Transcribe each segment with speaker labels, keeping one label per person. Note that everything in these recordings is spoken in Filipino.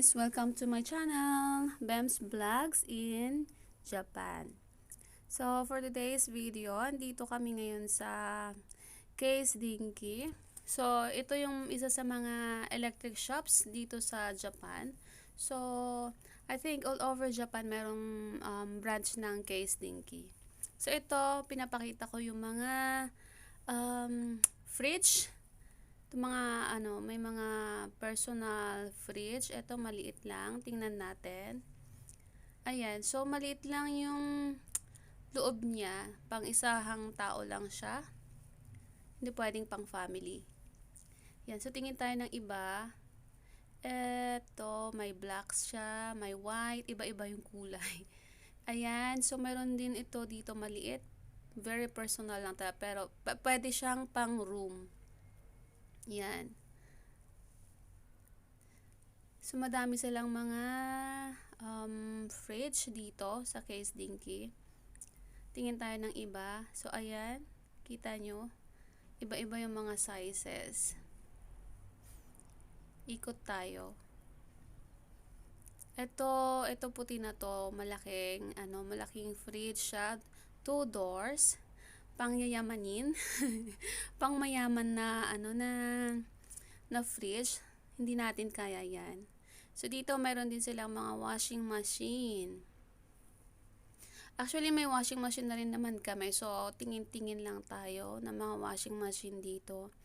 Speaker 1: guys! Welcome to my channel, Bems Vlogs in Japan. So, for today's video, andito kami ngayon sa Case Dinki. So, ito yung isa sa mga electric shops dito sa Japan. So, I think all over Japan merong branch ng Case Dinki. So, ito, pinapakita ko yung mga fridge. Ito mga may mga personal fridge. Ito maliit lang. Tingnan natin. Ayan. So maliit lang yung loob niya. Pang isahang tao lang siya. Hindi pwedeng pang family. Yan. So tingin tayo ng iba. Ito may black siya, may white, iba-iba yung kulay. Ayan. So meron din ito dito maliit. Very personal lang talaga. Pero pwede siyang pang room. Yan. So, madami silang mga fridge dito sa Case Dinki. Tingin tayo ng iba. So, ayan. Kita nyo. Iba-iba yung mga sizes. Ikot tayo. Ito puti na to. Malaking fridge siya. 2 doors. Pangyayamanin. Pangmayaman na, na fridge. Hindi natin kaya yan. So, dito mayroon din silang mga washing machine. Actually, may washing machine na rin naman kami. So, tingin-tingin lang tayo ng mga washing machine dito.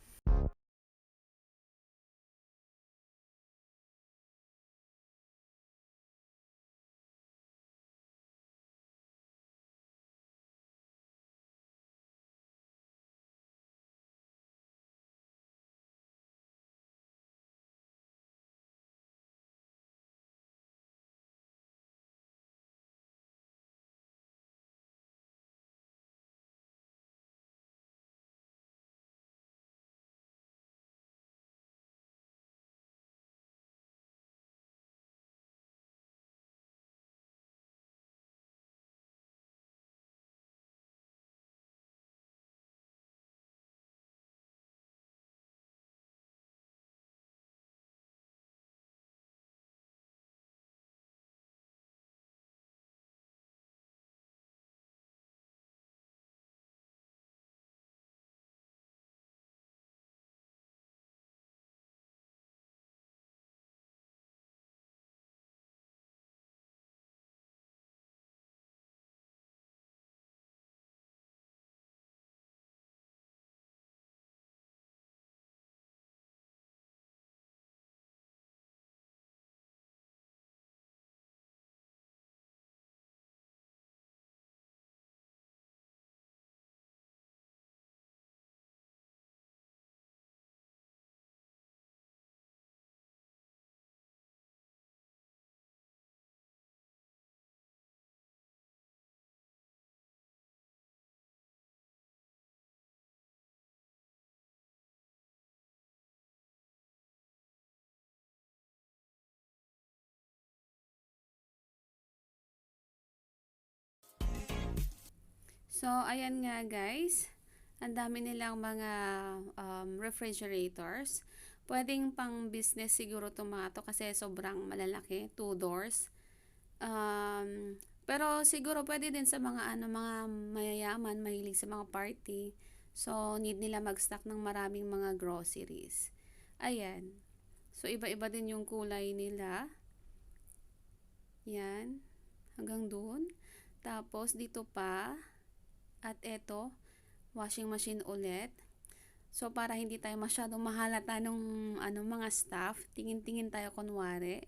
Speaker 1: So, ayan nga guys. Ang dami nilang mga refrigerators. Pwedeng pang business siguro itong mga to kasi sobrang malalaki. 2 doors. Pero siguro pwede din sa mga mga mayayaman, mahilig sa mga party. So, need nila mag-stock ng maraming mga groceries. Ayan. So, iba-iba din yung kulay nila. Yan. Hanggang doon. Tapos, dito pa. At eto, washing machine ulit. So, para hindi tayo masyadong mahalata ng mga staff, tingin-tingin tayo kunwari.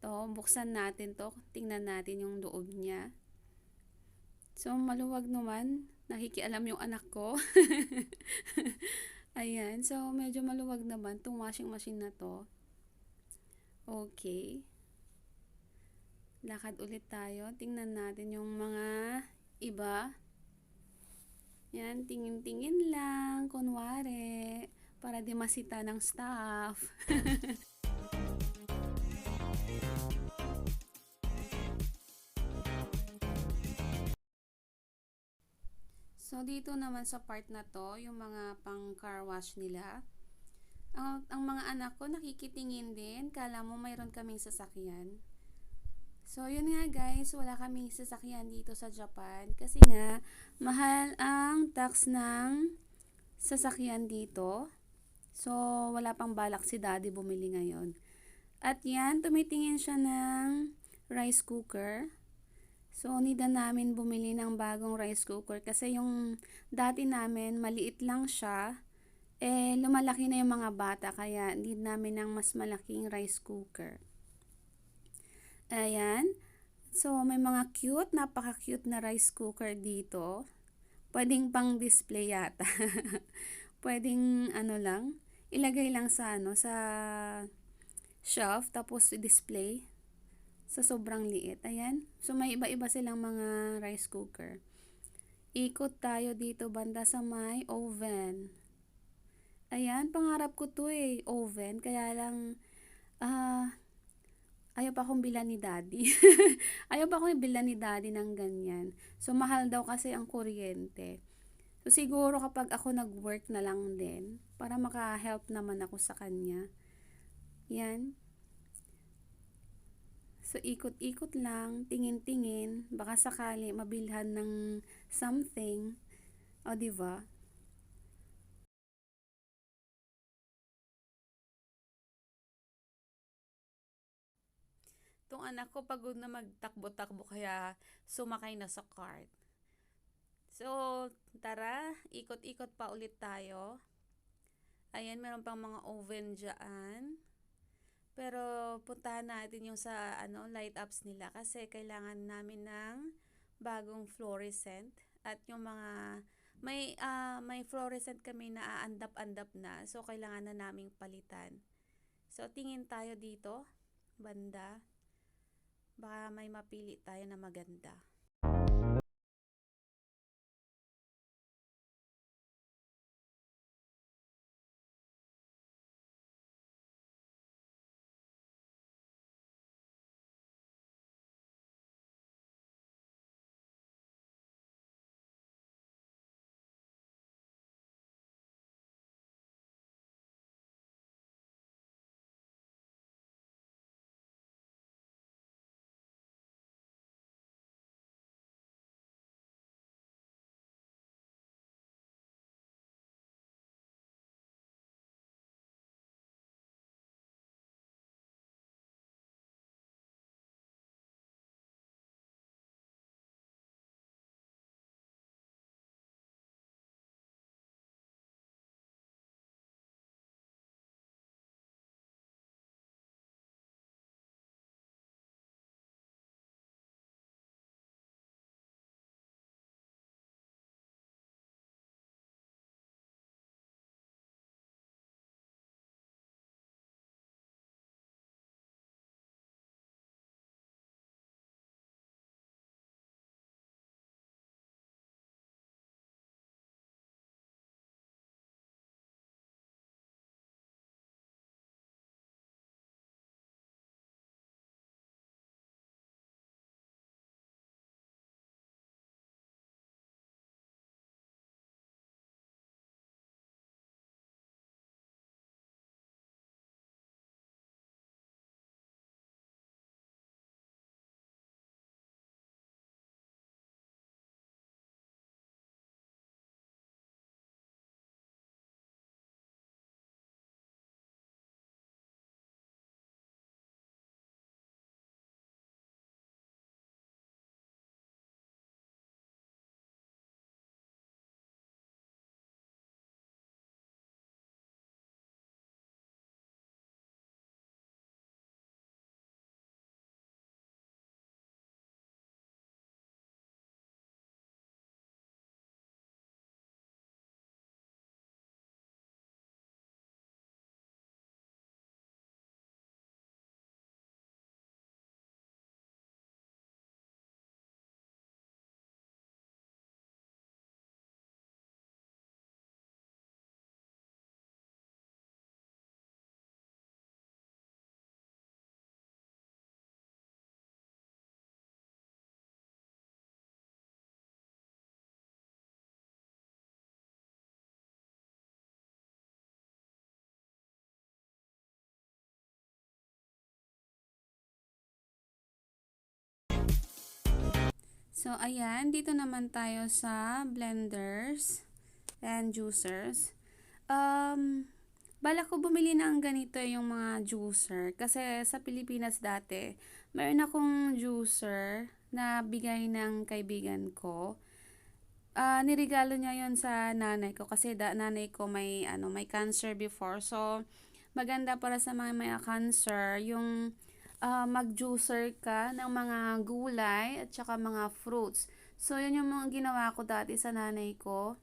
Speaker 1: To, buksan natin to, tingnan natin yung loob niya. So, maluwag naman. Nakikialam yung anak ko. Ayan. So, medyo maluwag naman tong washing machine na to. Okay. Lakad ulit tayo. Tingnan natin yung mga iba. Yan, tingin-tingin lang, kunwari, para di masita ng staff. So, dito naman sa part na to, yung mga pang car wash nila. Ang mga anak ko nakikitingin din, kala mo mayroon kaming sasakyan. So, yun nga guys, wala kaming sasakyan dito sa Japan kasi nga, mahal ang tax ng sasakyan dito. So, wala pang balak si daddy bumili ngayon. At yan, tumitingin siya ng rice cooker. So, nida namin bumili ng bagong rice cooker kasi yung dati namin, maliit lang siya. Eh, lumalaki na yung mga bata kaya need namin ng mas malaking rice cooker. Ayan. So, may mga cute, napaka-cute na rice cooker dito. Pwedeng pang display yata. Pwedeng ano lang, ilagay lang sa ano, sa shelf tapos i-display sa sobrang liit. Ayan. So, may iba-iba silang mga rice cooker. Ikot tayo dito banda sa may oven. Ayan, pangarap ko to eh, oven. Kaya lang, ayaw pa akong bilan ni daddy. Ayaw pa akong bilan ni daddy ng ganyan. So, mahal daw kasi ang kuryente. So, siguro kapag ako nag-work na lang din, para maka-help naman ako sa kanya. Yan. So, ikot-ikot lang, tingin-tingin, baka sakali mabilhan ng something. O, di ba? Itong anak ko pagod na magtakbo-takbo kaya sumakay na sa cart. So, tara, ikot-ikot pa ulit tayo. Ayan, meron pang mga oven dyan. Pero puntahan natin yung sa light ups nila kasi kailangan namin ng bagong fluorescent at yung mga may fluorescent kami na aandap-andap na. So kailangan na naming palitan. So tingin tayo dito, banda. Baka may mapili tayo na maganda. So, ayan, dito naman tayo sa blenders and juicers. Balak ko bumili ng ganito yung mga juicer. Kasi sa Pilipinas dati, mayroon akong juicer na bigay ng kaibigan ko. Nirigalo niya yon sa nanay ko kasi nanay ko may cancer before. So, maganda para sa mga may cancer yung mag-juicer ka ng mga gulay at saka mga fruits. So, yun yung mga ginawa ko dati sa nanay ko.